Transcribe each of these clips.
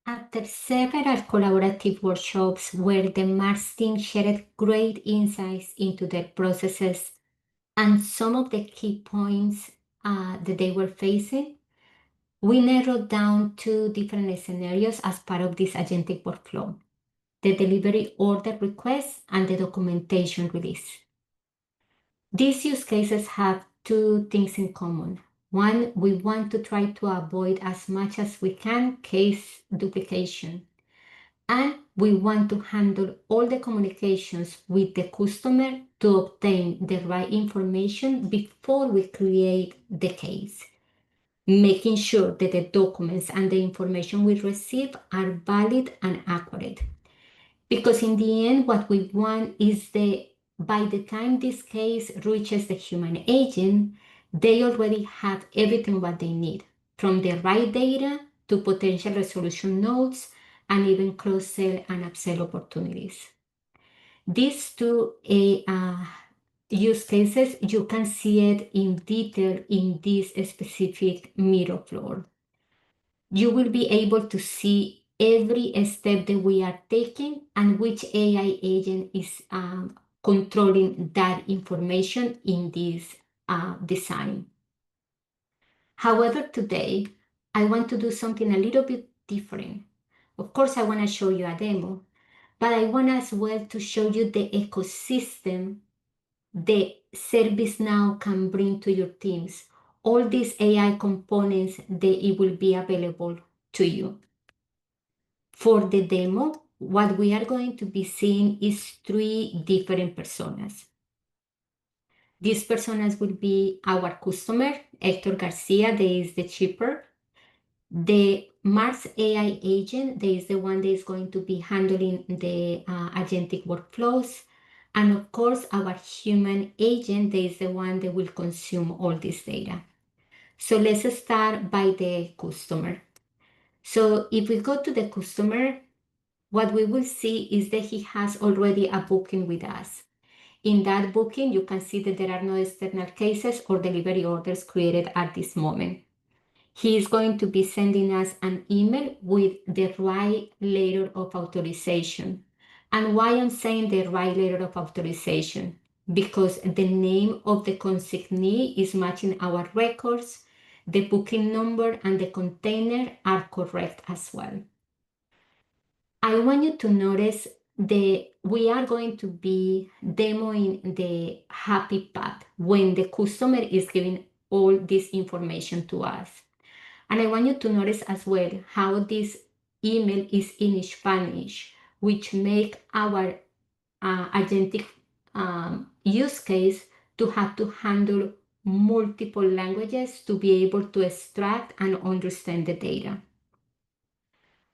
After several collaborative workshops where the Maersk team shared great insights into their processes and some of the key points that they were facing, we narrowed down two different scenarios as part of this agentic workflow: the delivery order request and the documentation release. These use cases have two things in common. One, we want to try to avoid as much as we can case duplication. And we want to handle all the communications with the customer to obtain the right information before we create the case, making sure that the documents and the information we receive are valid and accurate. Because in the end, what we want is by the time this case reaches the human agent, they already have everything what they need, from the right data to potential resolution notes and even cross-sell and upsell opportunities. These two use cases, you can see it in detail in this specific mirror floor. You will be able to see every step that we are taking and which AI agent is controlling that information in this design. However, today I want to do something a little bit different. Of course, I want to show you a demo, but I want as well to show you the ecosystem the ServiceNow can bring to your teams. All these AI components, it will be available to you. For the demo, what we are going to be seeing is three different personas. These personas will be our customer, Hector Garcia, that is the shipper. The Mars AI agent, that is the one that is going to be handling the agentic workflows. And of course, our human agent, that is the one that will consume all this data. So let's start by the customer. So if we go to the customer, what we will see is that he has already a booking with us. In that booking, you can see that there are no external cases or delivery orders created at this moment. He is going to be sending us an email with the right letter of authorization. And why I'm saying the right letter of authorization? Because the name of the consignee is matching our records, the booking number and the container are correct as well. I want you to notice we are going to be demoing the happy path when the customer is giving all this information to us. And I want you to notice as well how this email is in Spanish, which make our agentic use case to have to handle multiple languages to be able to extract and understand the data.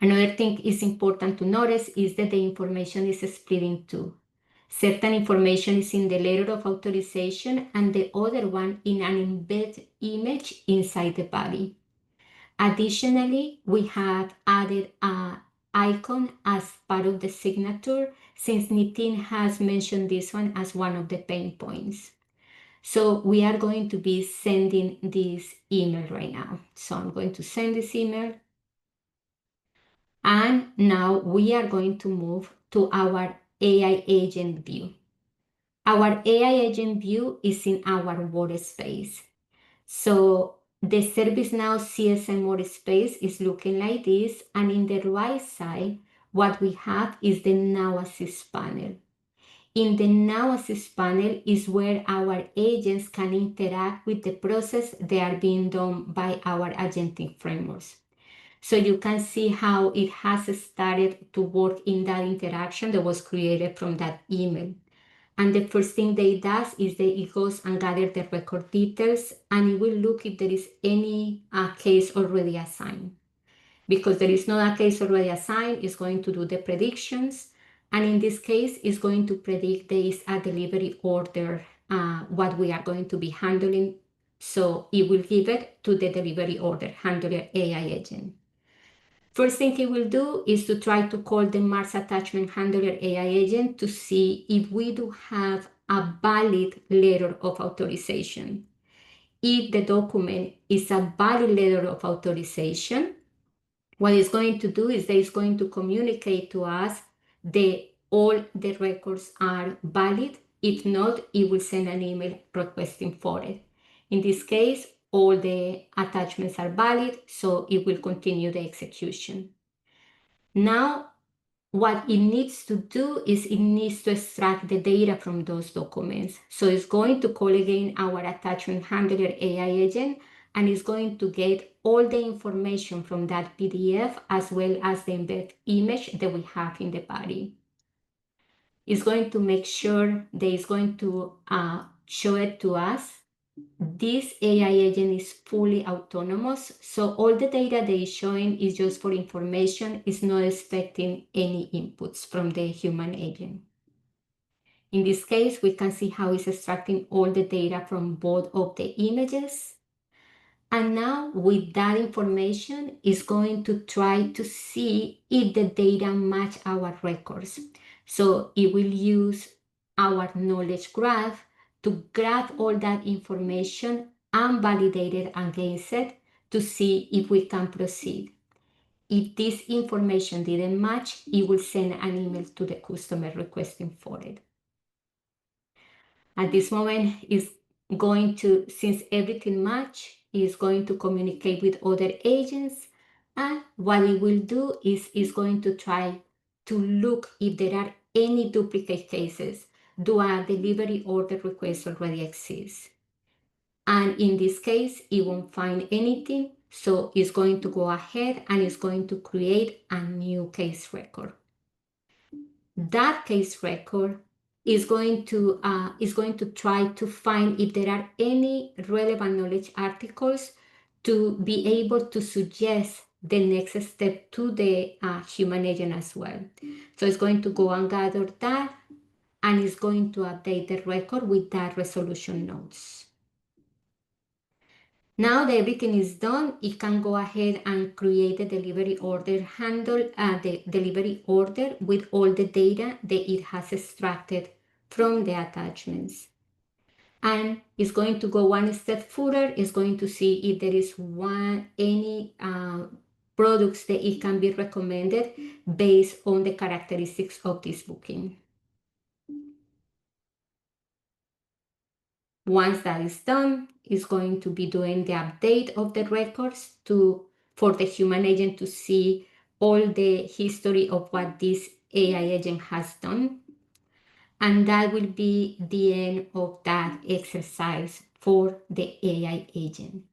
Another thing is important to notice is that the information is split in two. Certain information is in the letter of authorization and the other one in an embedded image inside the body. Additionally, we have added an icon as part of the signature since Nitin has mentioned this one as one of the pain points. So we are going to be sending this email right now. So I'm going to send this email. And now we are going to move to our AI agent view. Our AI agent view is in our workspace. So the ServiceNow CSM workspace is looking like this, and in the right side, what we have is the Now Assist panel. In the Now Assist panel is where our agents can interact with the process they are being done by our agentic frameworks. So you can see how it has started to work in that interaction that was created from that email. And the first thing that it does is that it goes and gathers the record details and it will look if there is any case already assigned. Because there is not a case already assigned, it's going to do the predictions. And in this case, it's going to predict there is a delivery order, what we are going to be handling. So it will give it to the delivery order handler AI agent. First thing he will do is to try to call the Mars Attachment Handler AI agent to see if we do have a valid letter of authorization. If the document is a valid letter of authorization, What it's going to do is that it's going to communicate to us that all the records are valid. If not, it will send an email requesting for it. In this case, all the attachments are valid, so it will continue the execution. Now, what it needs to do is it needs to extract the data from those documents. So it's going to call again our attachment handler AI agent, and it's going to get all the information from that PDF as well as the embed image that we have in the body. It's going to make sure that it's going to show it to us. This AI agent is fully autonomous, so all the data they is showing is just for information. It's not expecting any inputs from the human agent. In this case, we can see how it's extracting all the data from both of the images. And now with that information, it's going to try to see if the data match our records. So it will use our knowledge graph to grab all that information and validate it against it to see if we can proceed. If this information didn't match, it will send an email to the customer requesting for it. At this moment, is going to, since everything match, is going to communicate with other agents, and what it will do is going to try to look if there are any duplicate cases. Do a delivery order request already exist? And in this case, it won't find anything, so it's going to go ahead and it's going to create a new case record. That case record is going to try to find if there are any relevant knowledge articles to be able to suggest the next step to the human agent as well. So it's going to go and gather that, and it's going to update the record with that resolution notes. Now that everything is done, it can go ahead and create the delivery order the delivery order with all the data that it has extracted from the attachments. And it's going to go one step further. It's going to see if there is any products that it can be recommended based on the characteristics of this booking. Once that is done, it's going to be doing the update of the records for the human agent to see all the history of what this AI agent has done. And that will be the end of that exercise for the AI agent.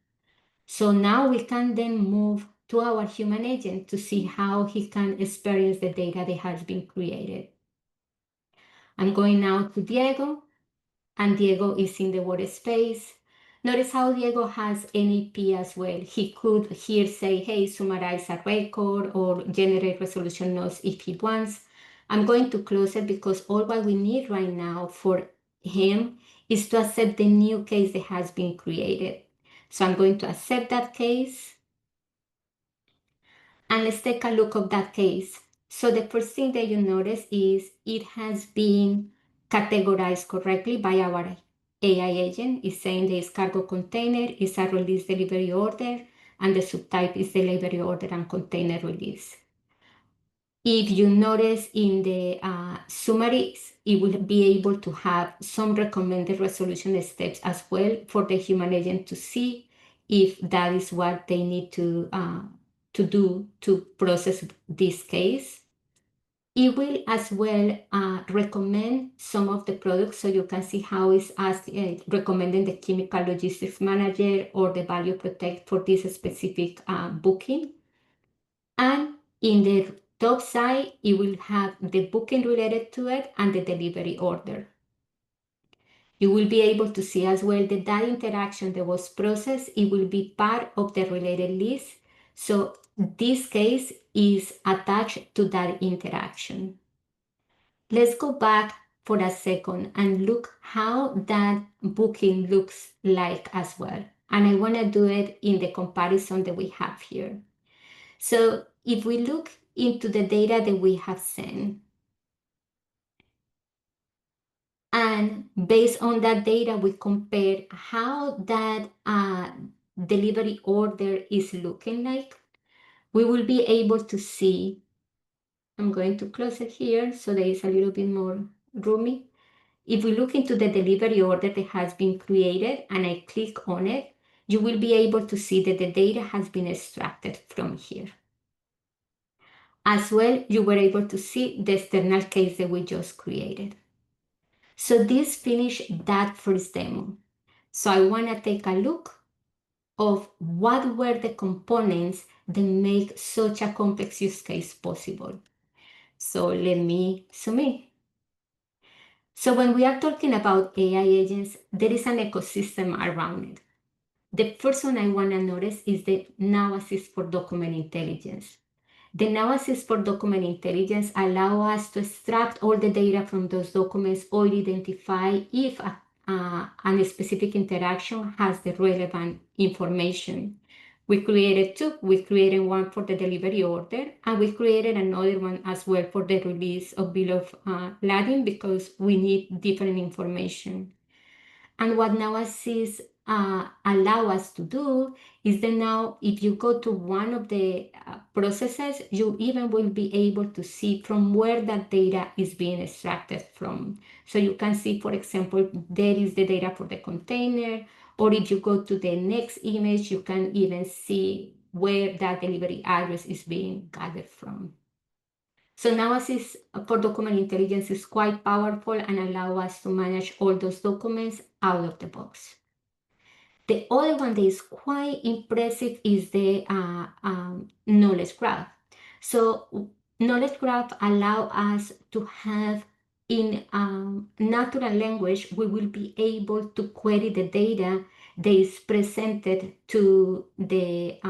So now we can then move to our human agent to see how he can experience the data that has been created. I'm going now to Diego, and Diego is in the workspace. Notice how Diego has NAP as well. He could here say, hey, summarize a record or generate resolution notes if he wants. I'm going to close it because all what we need right now for him is to accept the new case that has been created. So I'm going to accept that case. And let's take a look at that case. So the first thing that you notice is it has been categorized correctly by our AI agent. It's saying this cargo container is a release delivery order, and the subtype is delivery order and container release. If you notice in the summaries, it will be able to have some recommended resolution steps as well for the human agent to see if that is what they need to do to process this case. It will as well recommend some of the products, so you can see how it's recommending the chemical logistics manager or the value protect for this specific booking. And in the top side, it will have the booking related to it and the delivery order. You will be able to see as well that that interaction that was processed, it will be part of the related list. So this case is attached to that interaction. Let's go back for a second and look how that booking looks like as well. And I want to do it in the comparison that we have here. So if we look into the data that we have sent, and based on that data, we compare how that delivery order is looking like. we will be able to see, I'm going to close it here so there is a little bit more roomy. If we look into the delivery order that has been created and I click on it, you will be able to see that the data has been extracted from here. As well, you were able to see the external case that we just created. So this finished that first demo. So I want to take a look of what were the components that make such a complex use case possible. So let me zoom in. So when we are talking about AI agents, there is an ecosystem around it. The first one I want to notice is the Now Assist for Document Intelligence. The Now Assist for Document Intelligence allow us to extract all the data from those documents or identify if a specific interaction has the relevant information. We created two. We created one for the delivery order, and we created another one as well for the release of bill of lading because we need different information. And what Now Assist allow us to do is that now if you go to one of the processes, you even will be able to see from where that data is being extracted from. So you can see, for example, there is the data for the container, or if you go to the next image, you can even see where that delivery address is being gathered from. So Now Assist for Document Intelligence is quite powerful and allow us to manage all those documents out of the box. The other one that is quite impressive is the knowledge graph. So knowledge graph allow us to have in natural language, we will be able to query the data that is presented to the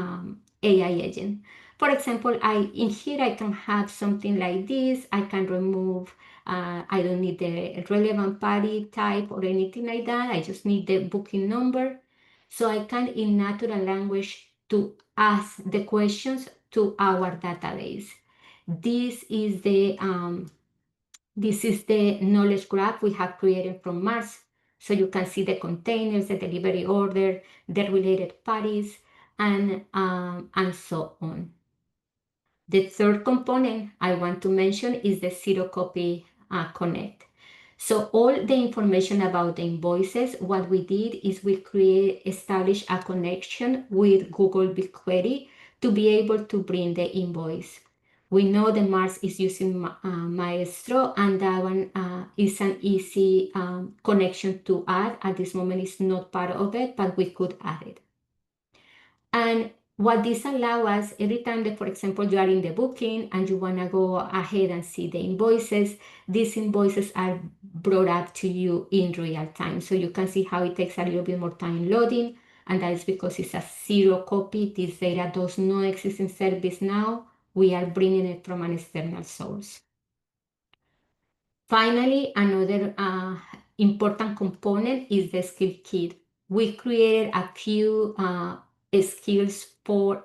AI agent. For example, in here I can have something like this. I can remove, I don't need the relevant party type or anything like that. I just need the booking number. So I can, in natural language, to ask the questions to our database. This is the knowledge graph we have created from Maersk. So you can see the containers, the delivery order, the related parties, and so on. The third component I want to mention is the Zero Copy Connect. So all the information about the invoices, what we did is we established a connection with Google BigQuery to be able to bring the invoice. We know the Maersk is using Maestro, and that one is an easy connection to add. At this moment, it's not part of it, but we could add it. And what this allows us, every time that, for example, you are in the booking and you want to go ahead and see the invoices, these invoices are brought up to you in real time. So you can see how it takes a little bit more time loading, and that is because it's a zero copy. This data does not exist in service now. We are bringing it from an external source. Finally, another important component is the skill kit. We created a few skills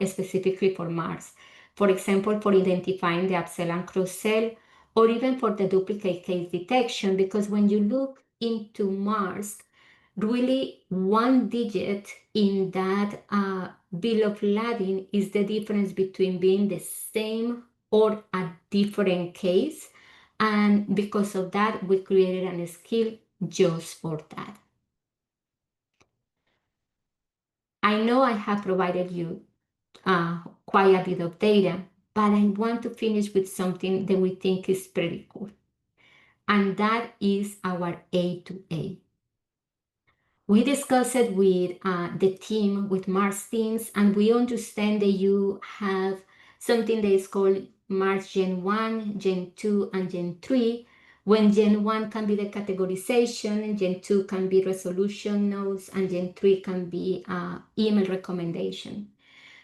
specifically for Maersk. For example, for identifying the upsell and cross-sell, or even for the duplicate case detection, because when you look into Maersk, really one digit in that bill of lading is the difference between being the same or a different case. And because of that, we created a skill just for that. I know I have provided you quite a bit of data, but I want to finish with something that we think is pretty cool. And that is our A2A. We discussed it with the team, with Maersk teams, and we understand that you have something that is called Maersk Gen 1, Gen 2, and Gen 3. When Gen 1 can be the categorization, Gen 2 can be resolution notes, and Gen 3 can be email recommendation.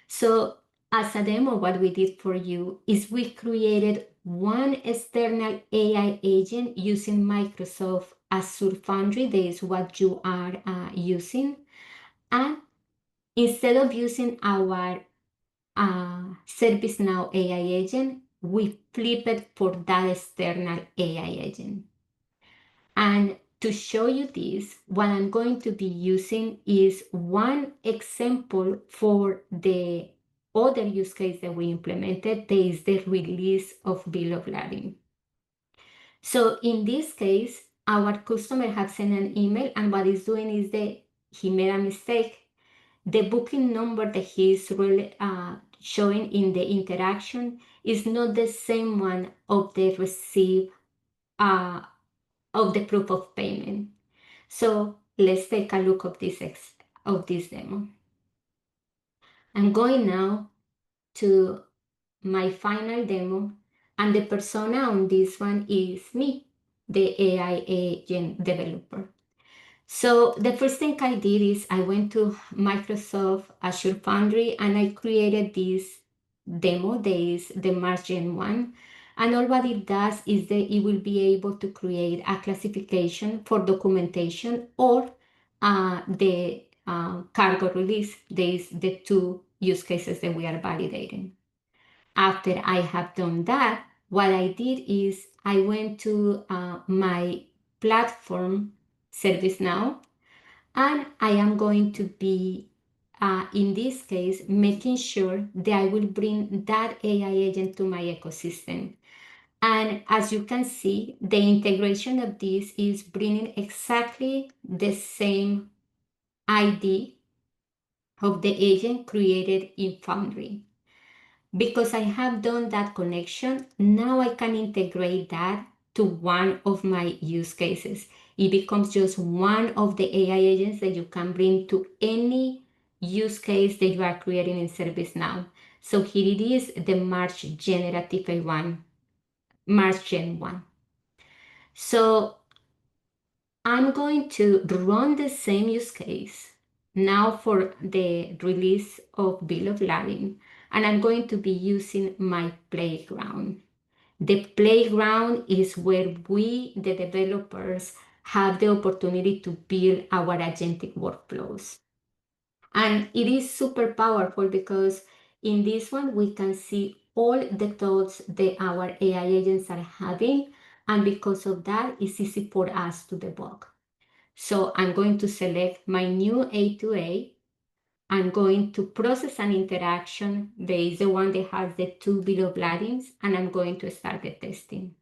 So as a demo, what we did for you is we created one external AI agent using Microsoft Azure Foundry. That is what you are using. And instead of using our ServiceNow AI agent, we flip it for that external AI agent. And to show you this, what I'm going to be using is one example for the other use case that we implemented, there is the release of bill of lading. So in this case, our customer has sent an email, and what he's doing is that he made a mistake. The booking number that he's really showing in the interaction is not the same one of the receipt of the proof of payment. So let's take a look of this demo. I'm going now to my final demo, and the persona on this one is me, the AI agent developer. So the first thing I did is I went to Microsoft Azure Foundry and I created this demo. There is the Maersk Gen 1. And all what it does is that it will be able to create a classification for documentation or the cargo release. There is the two use cases that we are validating. After I have done that, what I did is I went to my platform, ServiceNow, and I am going to be, in this case, making sure that I will bring that AI agent to my ecosystem. And as you can see, the integration of this is bringing exactly the same ID of the agent created in Foundry. Because I have done that connection, now I can integrate that to one of my use cases. It becomes just one of the AI agents that you can bring to any use case that you are creating in ServiceNow. So here it is, the Maersk Generative AI1, Maersk Gen 1. So I'm going to run the same use case now for the release of bill of lading, and I'm going to be using my playground. The playground is where we, the developers, have the opportunity to build our agentic workflows. And it is super powerful because in this one, we can see all the thoughts that our AI agents are having. And because of that, it's easy for us to debug. So I'm going to select my new A2A. I'm going to process an interaction. There is the one that has the two bill of ladings, and I'm going to start the testing.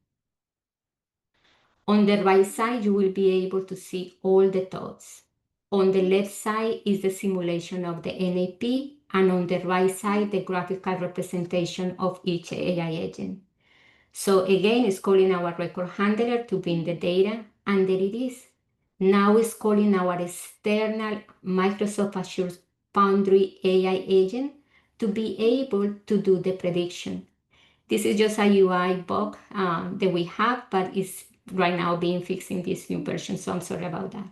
On the right side, you will be able to see all the thoughts. On the left side is the simulation of the NAP, and on the right side, the graphical representation of each AI agent. So again, it's calling our record handler to bring the data, and there it is. Now it's calling our external Microsoft Azure Foundry AI agent to be able to do the prediction. This is just a UI bug that we have, but it's right now being fixed in this new version, so I'm sorry about that.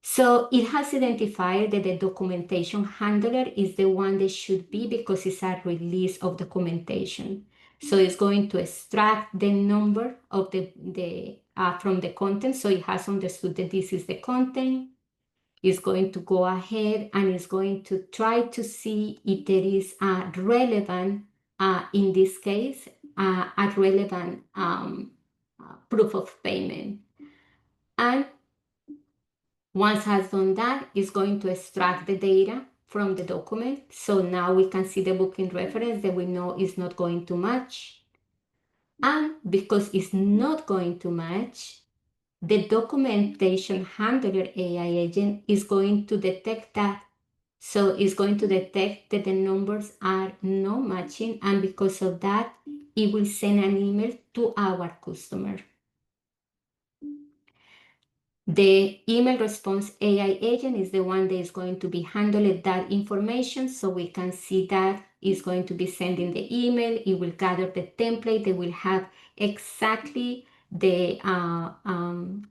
So it has identified that the documentation handler is the one that should be because it's a release of documentation. So it's going to extract the number of from the content. So it has understood that this is the content. It's going to go ahead and it's going to try to see if there is a relevant, in this case, a relevant proof of payment. And once has done that, it's going to extract the data from the document. So now we can see the booking reference that we know is not going to match. And because it's not going to match, the documentation handler AI agent is going to detect that. So it's going to detect that the numbers are not matching, and because of that, it will send an email to our customer. The email response AI agent is the one that is going to be handling that information. So we can see that it's going to be sending the email. It will gather the template. They will have exactly the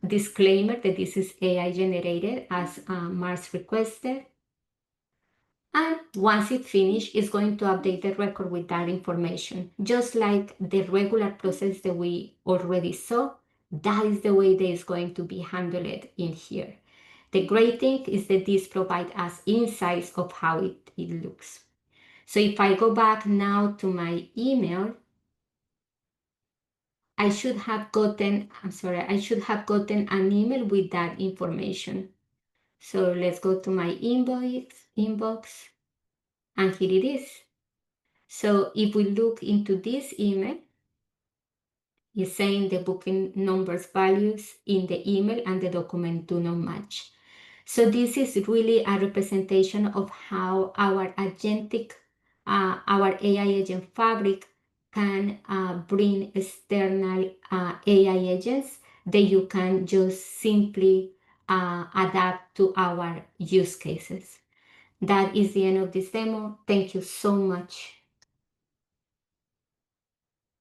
disclaimer that this is AI generated as Mars requested. And once it finishes, it's going to update the record with that information. Just like the regular process that we already saw, that is the way that is going to be handled in here. The great thing is that this provides us insights of how it looks. So if I go back now to my email, I should have gotten an email with that information. So let's go to my inbox, and here it is. So if we look into this email, it's saying the booking numbers values in the email and the document do not match. So this is really a representation of how our our AI agent fabric can bring external AI agents that you can just simply adapt to our use cases. That is the end of this demo. Thank you so much.